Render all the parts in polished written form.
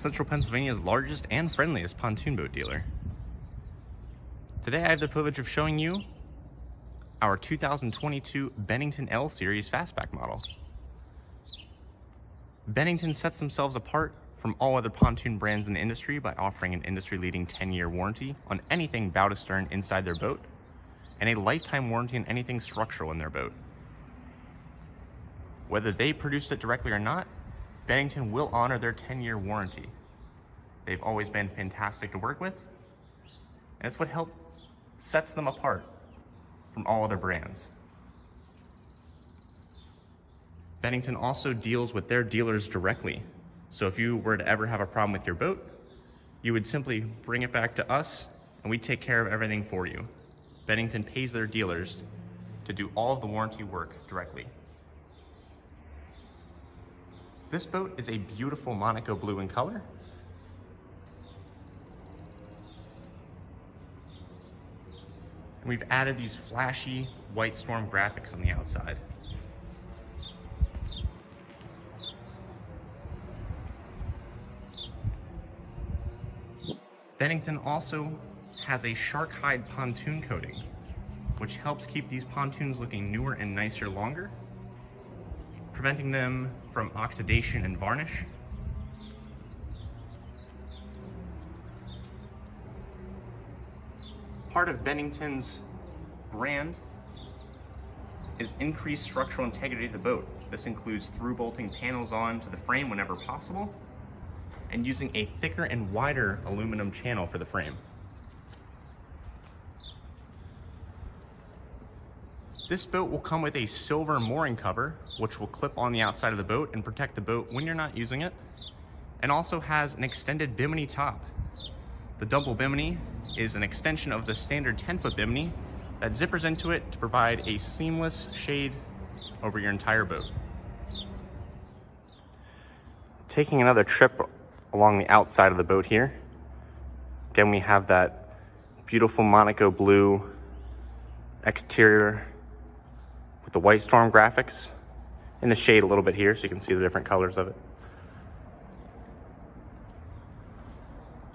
Central Pennsylvania's largest and friendliest pontoon boat dealer. Today I have the privilege of showing you our 2022 Bennington L Series Fastback model. Bennington sets themselves apart from all other pontoon brands in the industry by offering an industry-leading 10-year warranty on anything bow to stern inside their boat, and a lifetime warranty on anything structural in their boat. Whether they produced it directly or not, Bennington will honor their 10-year warranty. They've always been fantastic to work with, and it's what sets them apart from all other brands. Bennington also deals with their dealers directly. So if you were to ever have a problem with your boat, you would simply bring it back to us and we take care of everything for you. Bennington pays their dealers to do all of the warranty work directly. This boat is a beautiful Monaco blue in color. And we've added these flashy white storm graphics on the outside. Bennington also has a shark hide pontoon coating, which helps keep these pontoons looking newer and nicer longer, preventing them from oxidation and varnish. Part of Bennington's brand is increased structural integrity of the boat. This includes through bolting panels onto the frame whenever possible, and using a thicker and wider aluminum channel for the frame. This boat will come with a silver mooring cover, which will clip on the outside of the boat and protect the boat when you're not using it, and also has an extended Bimini top. The double Bimini is an extension of the standard 10-foot Bimini that zippers into it to provide a seamless shade over your entire boat. Taking another trip along the outside of the boat here. Again, we have that beautiful Monaco blue exterior with the white storm graphics in the shade a little bit here so you can see the different colors of it.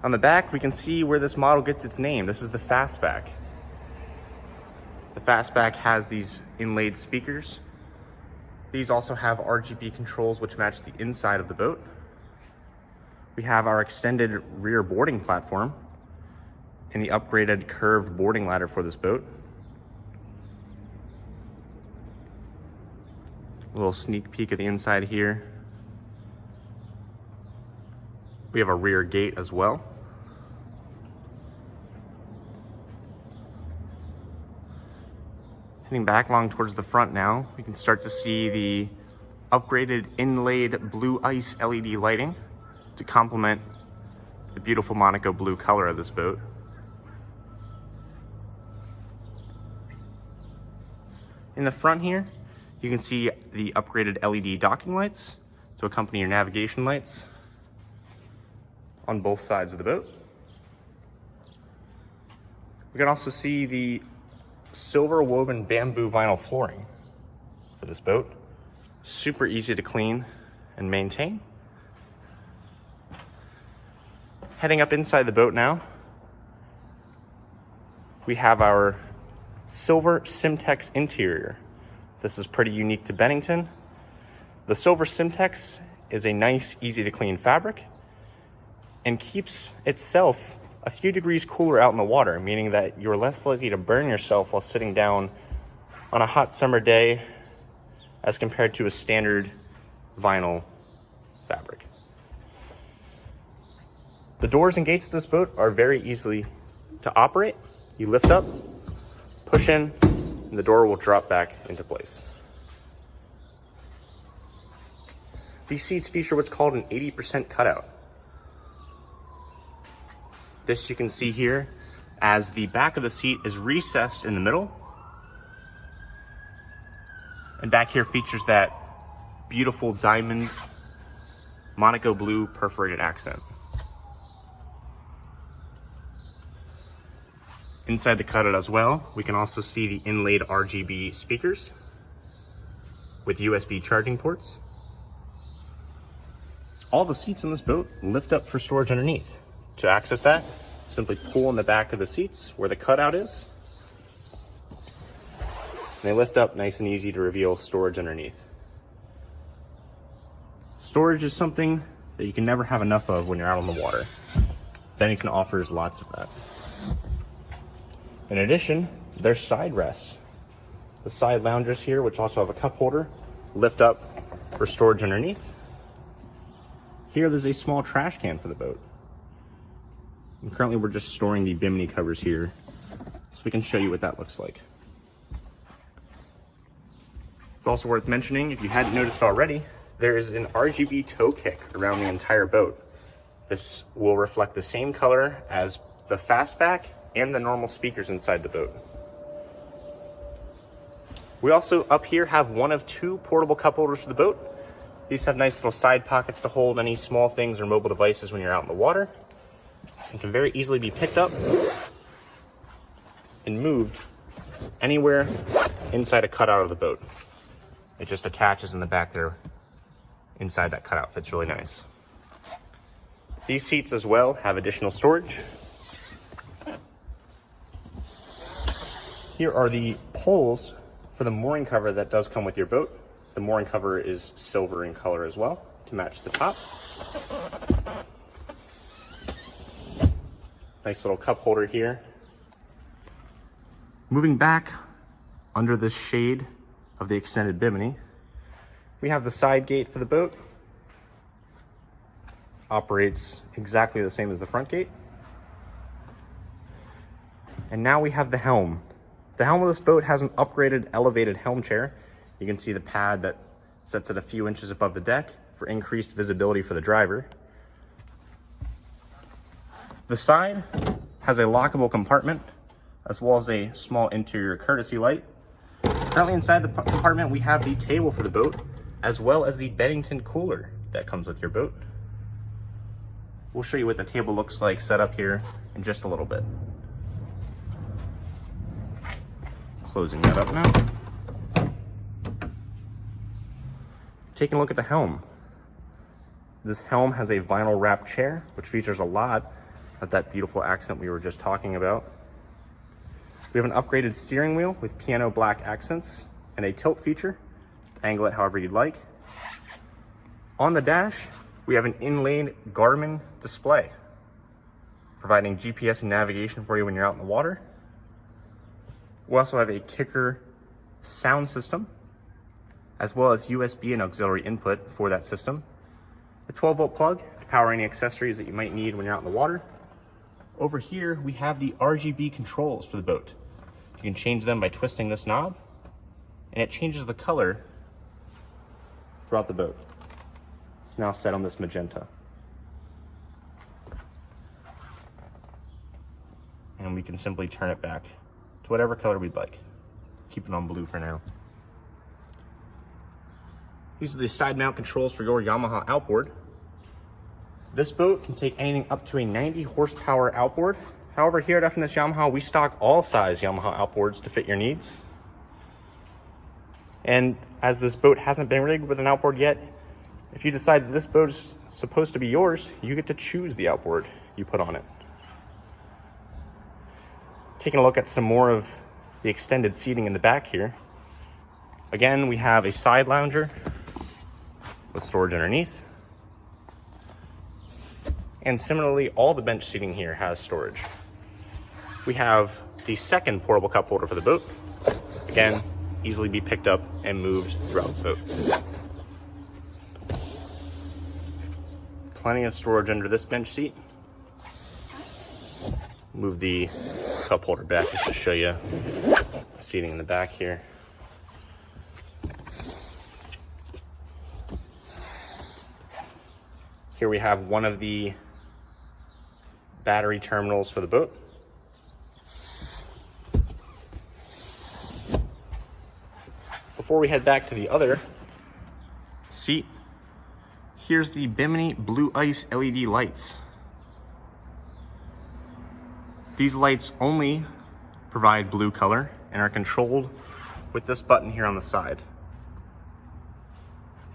On the back, we can see where this model gets its name. This is the Fastback. The Fastback has these inlaid speakers. These also have RGB controls which match the inside of the boat. We have our extended rear boarding platform and the upgraded curved boarding ladder for this boat. A little sneak peek of the inside here. We have a rear gate as well. Heading back along towards the front now, we can start to see the upgraded inlaid blue ice LED lighting to complement the beautiful Monaco blue color of this boat. In the front here, you can see the upgraded LED docking lights to accompany your navigation lights on both sides of the boat. We can also see the silver woven bamboo vinyl flooring for this boat. Super easy to clean and maintain. Heading up inside the boat now, we have our silver Simtex interior. This is pretty unique to Bennington. The silver Simtex is a nice, easy to clean fabric and keeps itself a few degrees cooler out in the water, meaning that you're less likely to burn yourself while sitting down on a hot summer day as compared to a standard vinyl fabric. The doors and gates of this boat are very easily to operate. You lift up, push in, and the door will drop back into place. These seats feature what's called an 80% cutout. This you can see here as the back of the seat is recessed in the middle. And back here features that beautiful diamond Monaco blue perforated accent. Inside the cutout as well, we can also see the inlaid RGB speakers with USB charging ports. All the seats in this boat lift up for storage underneath. To access that, simply pull in the back of the seats where the cutout is. And they lift up nice and easy to reveal storage underneath. Storage is something that you can never have enough of when you're out on the water. Bennington offers lots of that. In addition, there's side rests. The side loungers here, which also have a cup holder, lift up for storage underneath. Here, there's a small trash can for the boat. And currently, we're just storing the Bimini covers here, so we can show you what that looks like. It's also worth mentioning, if you hadn't noticed already, there is an RGB tow kick around the entire boat. This will reflect the same color as the Fastback and the normal speakers inside the boat. We also up here have one of two portable cup holders for the boat. These have nice little side pockets to hold any small things or mobile devices when you're out in the water, and can very easily be picked up and moved anywhere inside a cutout of the boat. It just attaches in the back there inside that cutout. Fits really nice. These seats as well have additional storage. Here are the poles for the mooring cover that does come with your boat. The mooring cover is silver in color as well to match the top. Nice little cup holder here. Moving back under the shade of the extended Bimini, we have the side gate for the boat. Operates exactly the same as the front gate. And now we have the helm. The helm of this boat has an upgraded elevated helm chair. You can see the pad that sets it a few inches above the deck for increased visibility for the driver. The side has a lockable compartment as well as a small interior courtesy light. Currently inside the compartment we have the table for the boat as well as the Bennington cooler that comes with your boat. We'll show you what the table looks like set up here in just a little bit. Closing that up now. Taking a look at the helm. This helm has a vinyl wrap chair, which features a lot of that beautiful accent we were just talking about. We have an upgraded steering wheel with piano black accents and a tilt feature to angle it however you'd like. On the dash, we have an inlaid Garmin display, providing GPS and navigation for you when you're out in the water. We also have a kicker sound system, as well as USB and auxiliary input for that system. A 12-volt plug to power any accessories that you might need when you're out in the water. Over here, we have the RGB controls for the boat. You can change them by twisting this knob, and it changes the color throughout the boat. It's now set on this magenta. And we can simply turn it back to whatever color we'd like. Keep it on blue for now. These are the side mount controls for your Yamaha Outboard. This boat can take anything up to a 90 horsepower outboard. However, here at F&SYamaha, we stock all size Yamaha outboards to fit your needs. And as this boat hasn't been rigged with an outboard yet, if you decide that this boat is supposed to be yours, you get to choose the outboard you put on it. Taking a look at some more of the extended seating in the back here. Again, we have a side lounger with storage underneath. And similarly, all the bench seating here has storage. We have the second portable cup holder for the boat. Again, easily be picked up and moved throughout the boat. Plenty of storage under this bench seat. Move the cup holder back just to show you the seating in the back here. Here we have one of the battery terminals for the boat. Before we head back to the other seat, here's the Bimini Blue Ice LED lights. These lights only provide blue color and are controlled with this button here on the side,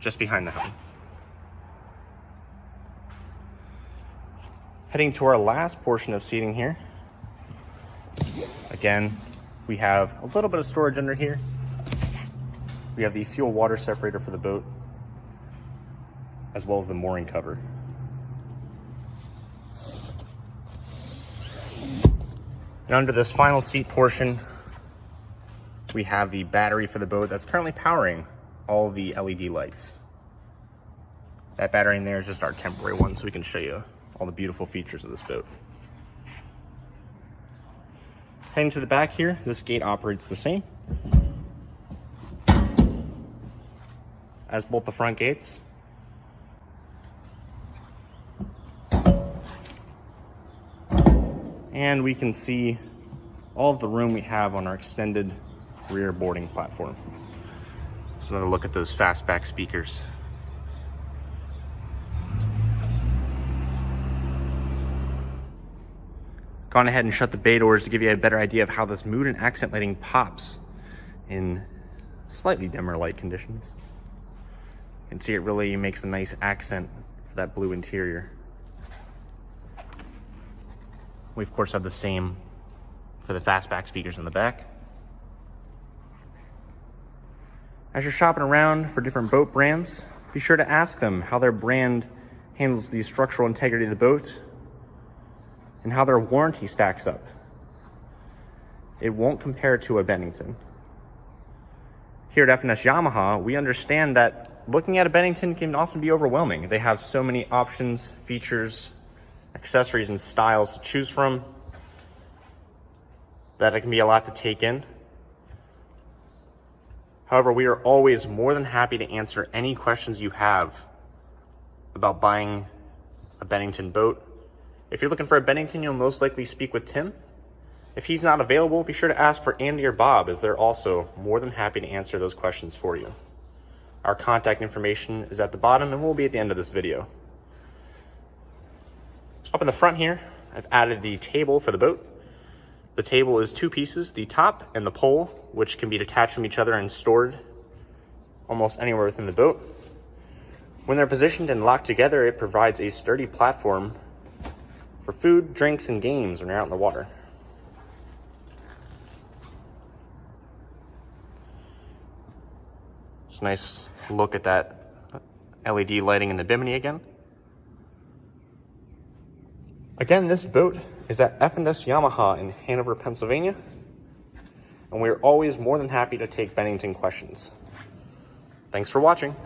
just behind the helm. Heading to our last portion of seating here. Again, we have a little bit of storage under here. We have the fuel water separator for the boat, as well as the mooring cover. And under this final seat portion, we have the battery for the boat that's currently powering all the LED lights. That battery in there is just our temporary one, so we can show you all the beautiful features of this boat. Heading to the back here, this gate operates the same as both the front gates. And we can see all of the room we have on our extended rear boarding platform. So another look at those Fastback speakers. Gone ahead and shut the bay doors to give you a better idea of how this mood and accent lighting pops in slightly dimmer light conditions. You can see it really makes a nice accent for that blue interior. We of course have the same for the Fastback speakers in the back. As you're shopping around for different boat brands, be sure to ask them how their brand handles the structural integrity of the boat and how their warranty stacks up. It won't compare to a Bennington. Here at F&SYamaha, we understand that looking at a Bennington can often be overwhelming. They have so many options, features, accessories, and styles to choose from that it can be a lot to take in. However, we are always more than happy to answer any questions you have about buying a Bennington boat. If you're looking for a Bennington, you'll most likely speak with Tim. If he's not available, be sure to ask for Andy or Bob, as they're also more than happy to answer those questions for you. Our contact information is at the bottom and will be at the end of this video. Up in the front here, I've added the table for the boat. The table is two pieces, the top and the pole, which can be detached from each other and stored almost anywhere within the boat. When they're positioned and locked together, it provides a sturdy platform for food, drinks, and games when you're out in the water. Just a nice look at that LED lighting in the Bimini again. Again, this boat is at F&SYamaha in Hanover, Pennsylvania, and we're always more than happy to take Bennington questions. Thanks for watching.